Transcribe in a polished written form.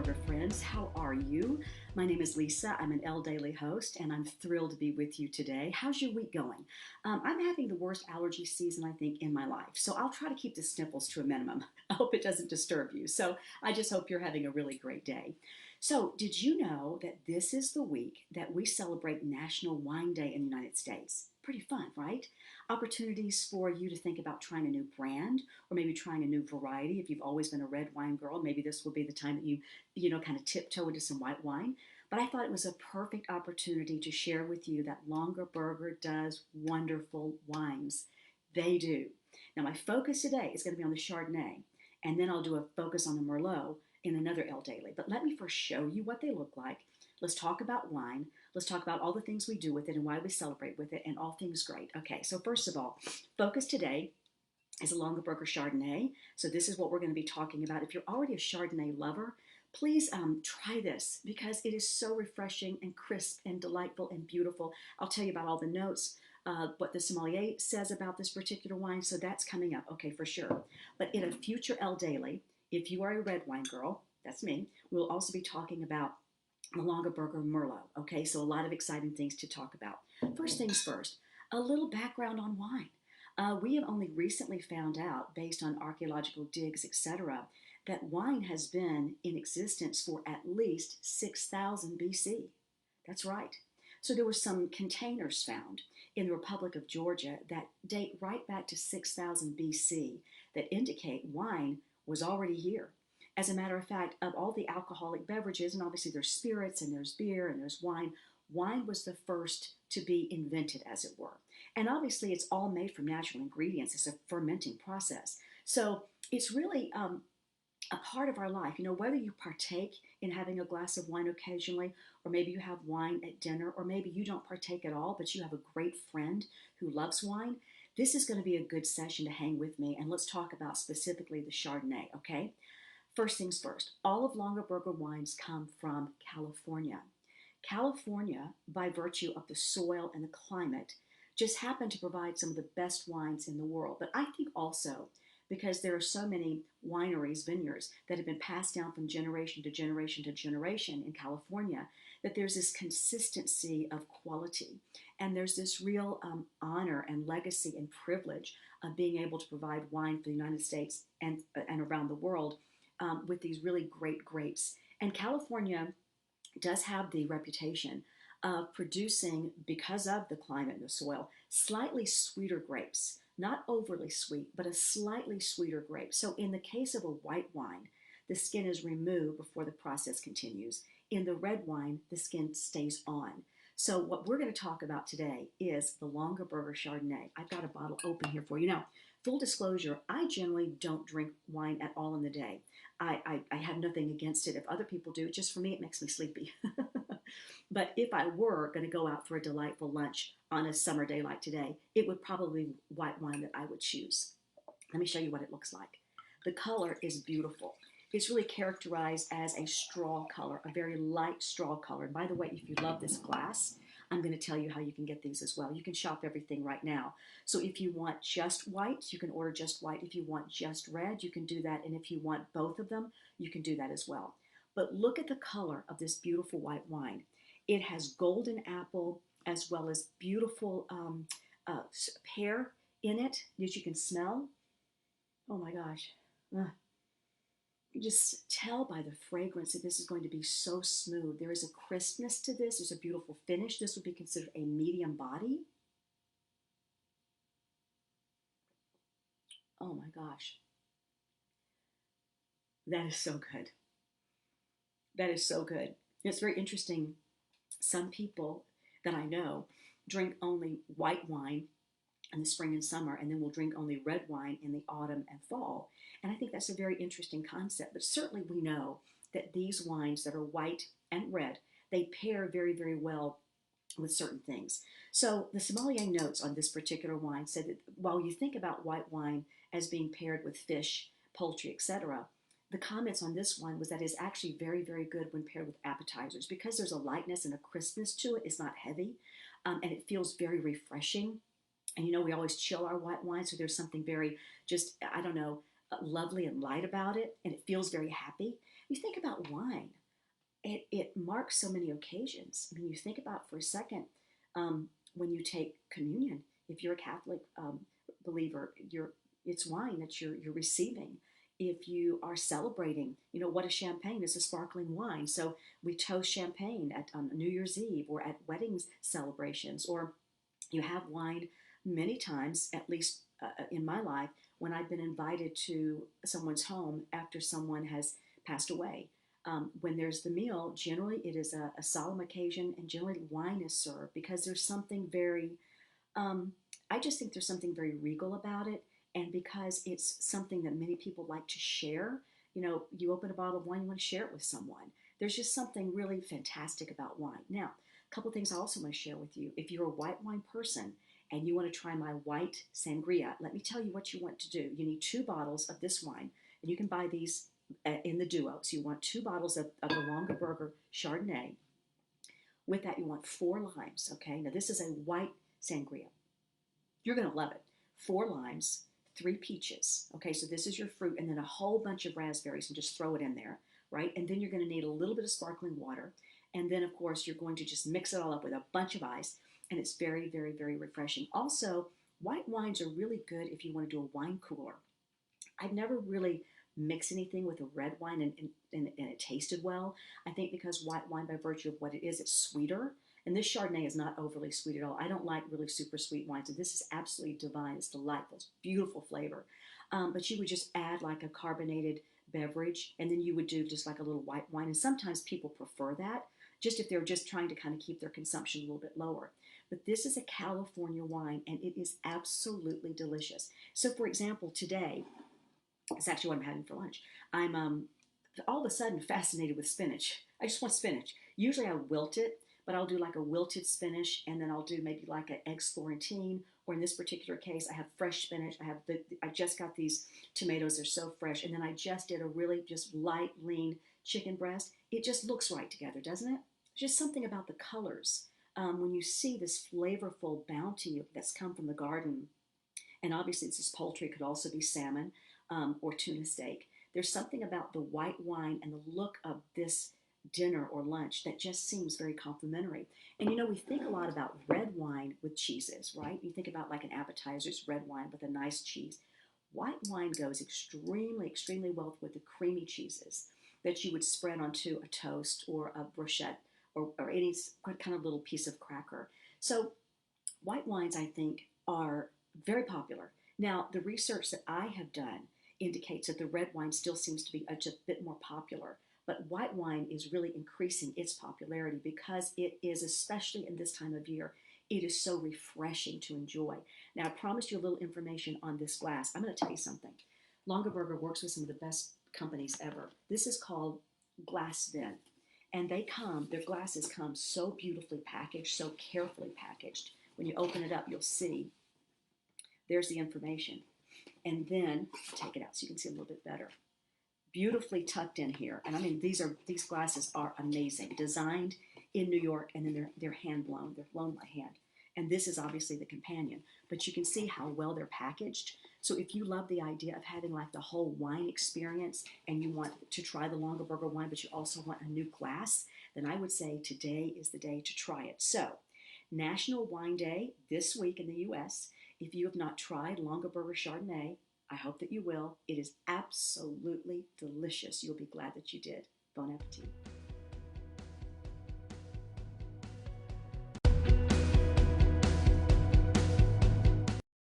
Longaberger friends. How are you? My name is Lisa. I'm an L Daily host, and I'm thrilled to be with you today. How's your week going? I'm having the worst allergy season, I think, in my life, so I'll try to keep the sniffles to a minimum. I hope it doesn't disturb you. So I just hope you're having a really great day. So, did you know that this is the week that we celebrate National Wine Day in the United States? Pretty fun, right? Opportunities for you to think about trying a new brand or maybe trying a new variety. If you've always been a red wine girl, maybe this will be the time that you kind of tiptoe into some white wine. But I thought it was a perfect opportunity to share with you that Longaberger does wonderful wines. They do. Now, my focus today is going to be on the Chardonnay, and then I'll do a focus on the Merlot in another L Daily. But let me first show you what they look like. Let's talk about wine. Let's talk about all the things we do with it and why we celebrate with it and all things great. Okay, so first of all, focus today is a Longaberger Chardonnay. So this is what we're going to be talking about. If you're already a Chardonnay lover, please try this because it is so refreshing and crisp and delightful and beautiful. I'll tell you about all the notes, what the sommelier says about this particular wine. So that's coming up, okay, for sure. But in a future L Daily, if you are a red wine girl, that's me, we'll also be talking about the Longaberger Merlot. Okay, so a lot of exciting things to talk about. First things first, a little background on wine. We have only recently found out, based on archaeological digs, etc., that wine has been in existence for at least 6,000 BC. That's right. So there were some containers found in the Republic of Georgia that date right back to 6,000 BC that indicate wine was already here. As a matter of fact, of all the alcoholic beverages, and obviously there's spirits and there's beer and there's wine, wine was the first to be invented, as it were. And obviously it's all made from natural ingredients. It's a fermenting process. So it's really a part of our life. You know, whether you partake in having a glass of wine occasionally, or maybe you have wine at dinner, or maybe you don't partake at all, but you have a great friend who loves wine, this is going to be a good session to hang with me. And let's talk about specifically the Chardonnay, okay? First things first, all of Longaberger wines come from California. California, by virtue of the soil and the climate, just happen to provide some of the best wines in the world. But I think also because there are so many wineries, vineyards, that have been passed down from generation to generation to generation in California, that there's this consistency of quality. And there's this real honor and legacy and privilege of being able to provide wine for the United States and around the world with these really great grapes. And California does have the reputation of producing, because of the climate and the soil, slightly sweeter grapes. Not overly sweet, but a slightly sweeter grape. So in the case of a white wine, the skin is removed before the process continues. In the red wine, the skin stays on. So what we're going to talk about today is the Longaberger Chardonnay. I've got a bottle open here for you. Now, full disclosure, I generally don't drink wine at all in the day. I have nothing against it. If other people do, just for me, it makes me sleepy. But if I were going to go out for a delightful lunch on a summer day like today, it would probably be white wine that I would choose. Let me show you what it looks like. The color is beautiful. It's really characterized as a straw color, a very light straw color. And by the way, if you love this glass, I'm going to tell you how you can get these as well. You can shop everything right now. So if you want just white, you can order just white. If you want just red, you can do that. And if you want both of them, you can do that as well. But look at the color of this beautiful white wine. It has golden apple as well as beautiful pear in it that you can smell. Oh my gosh. You just tell by the fragrance that this is going to be so smooth. There is a crispness to this. There's a beautiful finish. This would be considered a medium body. Oh my gosh. That is so good. That is so good. It's very interesting. Some people that I know drink only white wine in the spring and summer, and then will drink only red wine in the autumn and fall. And I think that's a very interesting concept. But certainly we know that these wines that are white and red, they pair very, very well with certain things. So the sommelier notes on this particular wine said that while you think about white wine as being paired with fish, poultry, etc., the comments on this one was that it's actually very, very good when paired with appetizers because there's a lightness and a crispness to it. It's not heavy, and it feels very refreshing. And you know, we always chill our white wine, so there's something very just, I don't know, lovely and light about it, and it feels very happy. You think about wine, it marks so many occasions. I mean, you think about for a second when you take communion. If you're a Catholic believer, it's wine that you're receiving. If you are celebrating, what a champagne is a sparkling wine. So we toast champagne at New Year's Eve or at weddings celebrations, or you have wine many times, at least in my life, when I've been invited to someone's home after someone has passed away. When there's the meal, generally it is a solemn occasion, and generally wine is served because there's something very, um, I just think there's something very regal about it. And because it's something that many people like to share, you open a bottle of wine, you want to share it with someone. There's just something really fantastic about wine. Now, a couple things I also want to share with you. If you're a white wine person and you want to try my white sangria, let me tell you what you want to do. You need 2 bottles of this wine, and you can buy these in the duo. So you want 2 bottles of the Longaberger Chardonnay. With that, you want 4 limes. Okay, now this is a white sangria. You're going to love it. 4 limes, 3 peaches. Okay, so this is your fruit, and then a whole bunch of raspberries, and just throw it in there, right? And then you're going to need a little bit of sparkling water. And then, of course, you're going to just mix it all up with a bunch of ice, and it's very, very, very refreshing. Also, white wines are really good if you want to do a wine cooler. I've never really mixed anything with a red wine and it tasted well. I think because white wine, by virtue of what it is, it's sweeter. And this Chardonnay is not overly sweet at all. I don't like really super sweet wines. And this is absolutely divine. It's delightful. It's beautiful flavor. But you would just add like a carbonated beverage, and then you would do just like a little white wine. And sometimes people prefer that, just if they're just trying to kind of keep their consumption a little bit lower. But this is a California wine, and it is absolutely delicious. So, for example, today, it's actually what I'm having for lunch. I'm all of a sudden fascinated with spinach. I just want spinach. Usually I wilt it, but I'll do like a wilted spinach, and then I'll do maybe like an eggs Florentine, or in this particular case, I have fresh spinach. I just got these tomatoes. They're so fresh. And then I just did a really just light, lean chicken breast. It just looks right together, doesn't it? Just something about the colors. When you see this flavorful bounty that's come from the garden, and obviously this is poultry, it could also be salmon or tuna steak. There's something about the white wine and the look of this dinner or lunch that just seems very complimentary. And we think a lot about red wine with cheeses, right? You think about like an appetizer, it's red wine with a nice cheese. White wine goes extremely, extremely well with the creamy cheeses that you would spread onto a toast or a brochette or any kind of little piece of cracker. So white wines, I think, are very popular. Now, the research that I have done indicates that the red wine still seems to be just a bit more popular, but white wine is really increasing its popularity because it is, especially in this time of year, it is so refreshing to enjoy. Now, I promised you a little information on this glass. I'm going to tell you something. Longaberger works with some of the best companies ever. This is called Glass Vin. And their glasses come so beautifully packaged, so carefully packaged. When you open it up, you'll see there's the information. And then take it out so you can see a little bit better. Beautifully tucked in here. And I mean, these glasses are amazing. Designed in New York, and then they're hand blown. They're blown by hand. And this is obviously the companion. But you can see how well they're packaged. So if you love the idea of having like the whole wine experience, and you want to try the Longaberger wine, but you also want a new glass, then I would say today is the day to try it. So, National Wine Day this week in the U.S. If you have not tried Longaberger Chardonnay, I hope that you will. It is absolutely delicious. You'll be glad that you did. Bon appetit.